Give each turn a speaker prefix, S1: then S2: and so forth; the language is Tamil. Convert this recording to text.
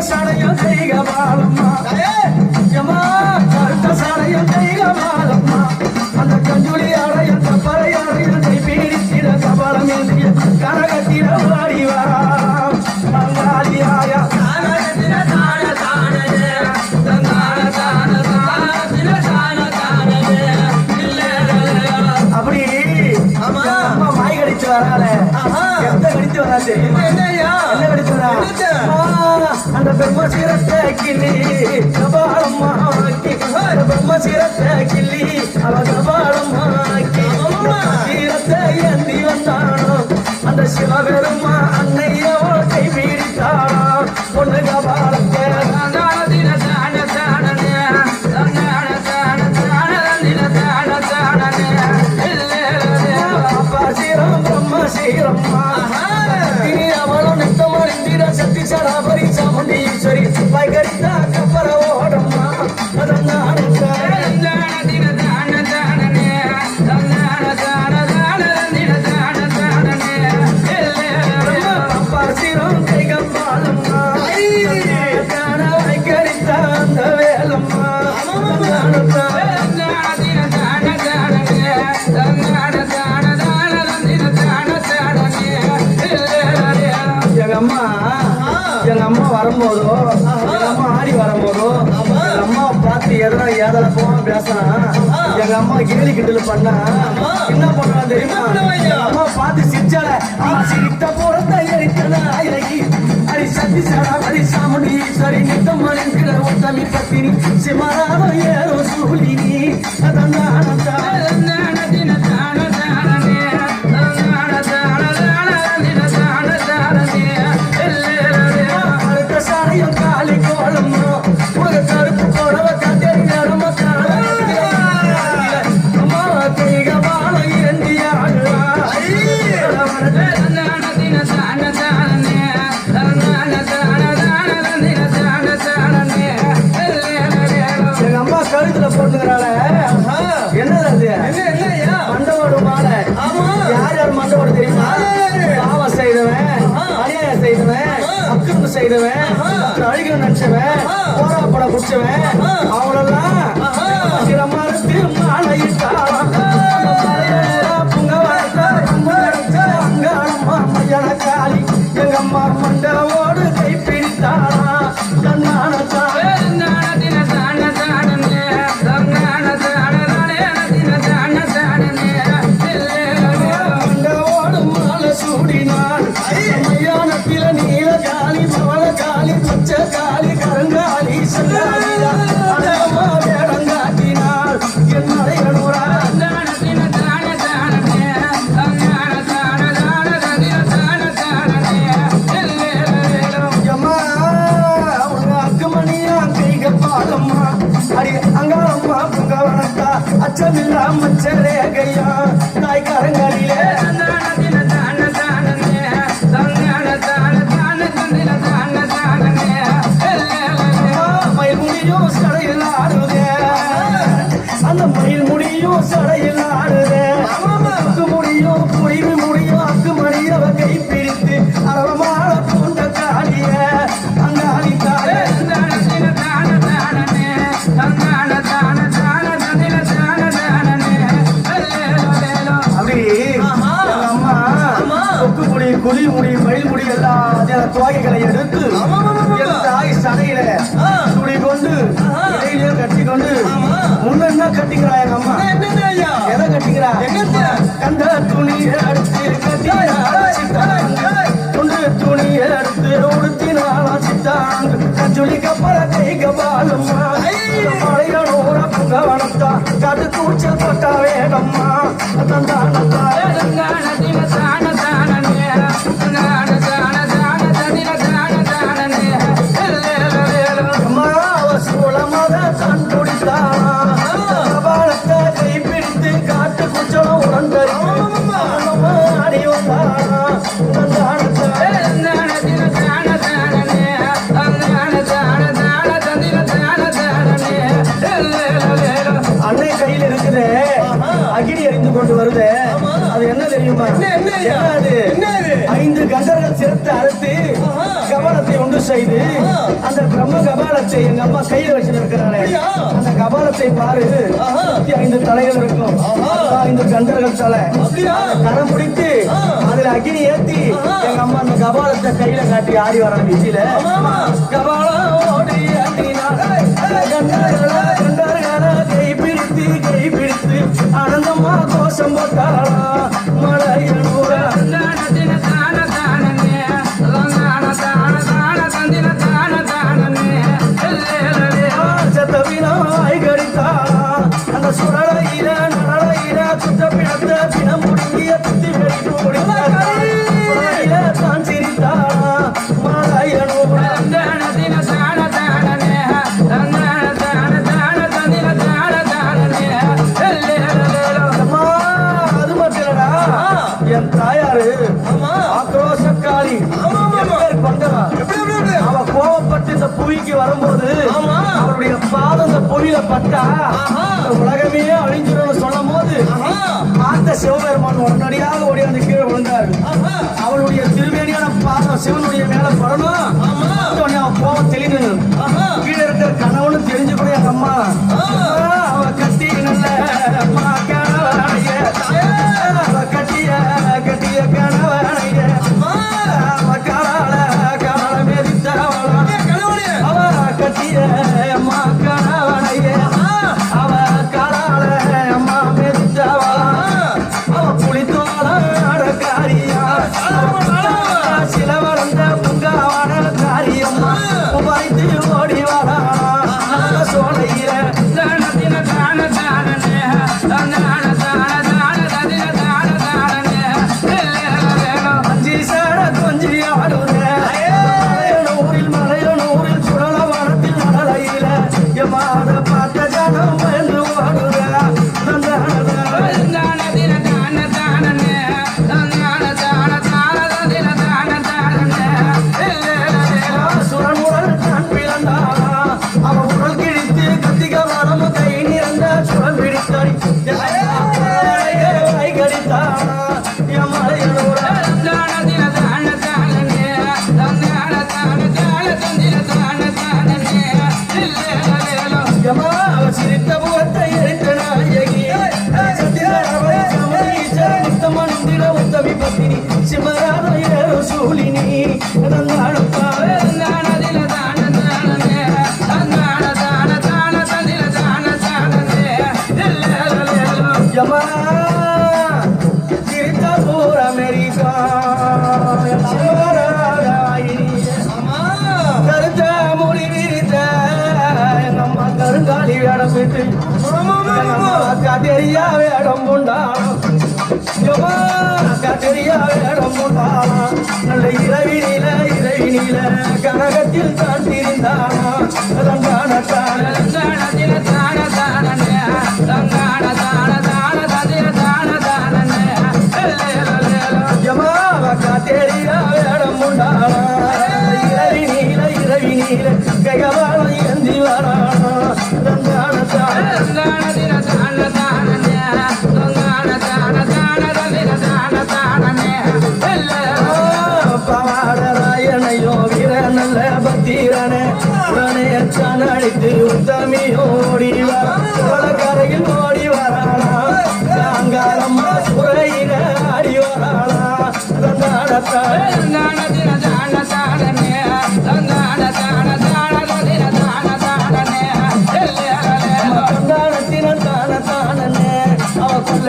S1: சடையும் செய்க வாழம்மா எம்மா கருத்த சடையும் செய்க வாழம்மா அந்த கஞ்சுளி அடையும் தப்பறை அடையும் பீடித்திட கபலம் என்று கனகத்திட வாடிவா அங்காளியாயா அப்படி அம்மா மாய் கடிச்சு வராளே எந்த கடிச்சு வராது என்ன கடிச்சு வரா அந்த பெரும சீரத்தை கிள்ளி கபாலம்மாக்கி பெரும சீரத்தை கிள்ளி அவ கபாலம்மாக்கி சீரத்தை ஏந்தி வந்தானோ அந்த சிவபெருமா அன்னையோ கை பீடித்தானோ பொண்ணு கபாலத்தை சீரம்மா அவளும் நித்தமறிந்திட சக்தி சடாபரி சாமுண்டீஸ்வரி வைகரித்தா கப்பர ஓடம்மா சீரம் கைகம்பாலம்மா வைகரித்தா அந்த வேலம்மா எங்க அம்மா வரும்போதோ எங்க அம்மா ஆடி வரும்போதோ எங்க அம்மா பார்த்து எதனா ஏதல போன பேசினா எங்க அம்மா கேலி கிண்டல் பண்ணா என்ன பண்ணுவாங்க தெரியுமா அம்மா பார்த்து சிரிச்சால சிரித்த போறத எரித்தனாயகி அடி சக்தி சடா அடி சாமுண்டி சரி நித்தம் மணிக்கிற ஒட்டமி பத்தினி சிமராத ஏறோ சூலினி மண்டவோடு மாலை யார் யார் மண்டவோடு தெரியுமா பாவம் செய்தவன் அநியாயம் செய்தவன் அக்கிரமம் செய்தவன் அழுகிற நினைச்சவன் போராப்பட குடிச்சவன் அவளெல்லாம் மறுத்து மாலையிட்டான் காளி எங்க அம்மா மண்டவோடு கை பிடித்தாளா சூடினாள் மையானத்தில நீல காளி பவள காளி பச்சை காளி கருங்காளி சங்காளியா அழகமா வேடங்காட்டினாள் என் மலைகளூரா அக்குமணியா கைக பாலம்மா அடி அங்காளம்மா புங்கவனத்தா அச்சமில்லா மச்ச ரேகையா தாய் கரங்களிலே அந்த மயில் முடியும் சடையில் ஆடுதே அக்கு முடியும் புரிவு முடியும் அக்கு மணியவ கை பிடித்து அரவமான பூண்ட காளிய அங்காளி தாயே அப்படி அம்மா கொக்கு முடி குழி முடி மயில் முடி எல்லாம் துவாகைகளை எடுத்து தாய் சடையில துணி கொண்டு கட்டி கொண்டு முன்ன கட்டிக்கிறா எங்க அம்மா எதை கட்டிக்கிறா கண்ட துணியை அடுத்து துண்டு துணியை அடுத்து உடுத்தினாலா சித்தாங்க கஞ்சுளி கப்பல கைக பாலம்மா மலையோட புங்கவனத்தா காட்டு கூச்சல் போட்டா வேகம்மா காட்டு குச்சம் உடந்தரி அடி வந்தானா அன்னை கையில் இருக்குது அகிடி எறிந்து கொண்டு வருது அது என்ன தெரியுமா? 5 கண்டர்கள் சிரத்தை அறுத்து கவனத்தை உண்டு தொண்டு செய்து அந்த பிரம்ம கபாலத்தை எங்க அம்மா கையில வச்சு இருக்கிறாரே அந்த கபாலத்தை பாரு 5 தலைகள் இருக்கும் 5 கண்டர்கள் தலை கரம் பிடித்து அதுல அக்னி ஏத்தி எங்க அம்மா அந்த கபாலத்தை கையில காட்டி ஆடி வராங்க வீதியில கபாலம் ஓடி கை பிடித்து ஆனந்தமா கோஷம் போட்டாளா மலையனூர சத்தவினாய் கடித்தாளா அந்த சுரளையில நரளையில குற்றப்பிணத்த பிணம் முடிங்கிய துத்தி வெடித்து முடிந்தாயில தான் சிரித்தாளா மலையனூர என் தாயாரு ஆக்ரோஷக்காரி அவ கோபப்பட்டு இந்த புவிக்கு வரும்போது அவருடைய பாதம் இந்த புவியில பட்டா உலகமே அழிஞ்சிடும் சொல்லும் போது பார்த்த சிவபெருமான் உடனடியாக ஓடி வந்து கீழே விழுந்தாரு அவளுடைய திருவேணியான பாதம் சிவனுடைய மேல படணும் அவன் கோபம் தெளிந்து கீழே இருக்கிற கணவனு தெரிஞ்சு கூட என் அம்மா அவ கட்டி நல்ல கட்டிய கணவனைய கால மேதித்தவளா அவ கட்டிய அம்மா கணவனைய அவ காலால அம்மா மேதித்தவளா அவ புளித்தோட காரியா சில வளர்ந்த புங்காவான காரியம்மா உபரித்து ஓடி வரா சோலையில கட்டெரியா வேடம் கொண்டாடும் கட்டெரியா வேடம் கொண்டாடும் நல்ல இரவினில கனகத்தில் தான் திரிந்தானா கட்டெரியா வேடம் கொண்டாடும் இரவினில கைகவாளம் ஏந்தி வரானா பாடராயனையோ வீர நல்ல பத்திரனே உடனே அடித்து உத்தமியோடிவா கரையில் ஓடி வரானா அங்காரம்மா சுரையில ஆடி வரானா அவ கொள்ள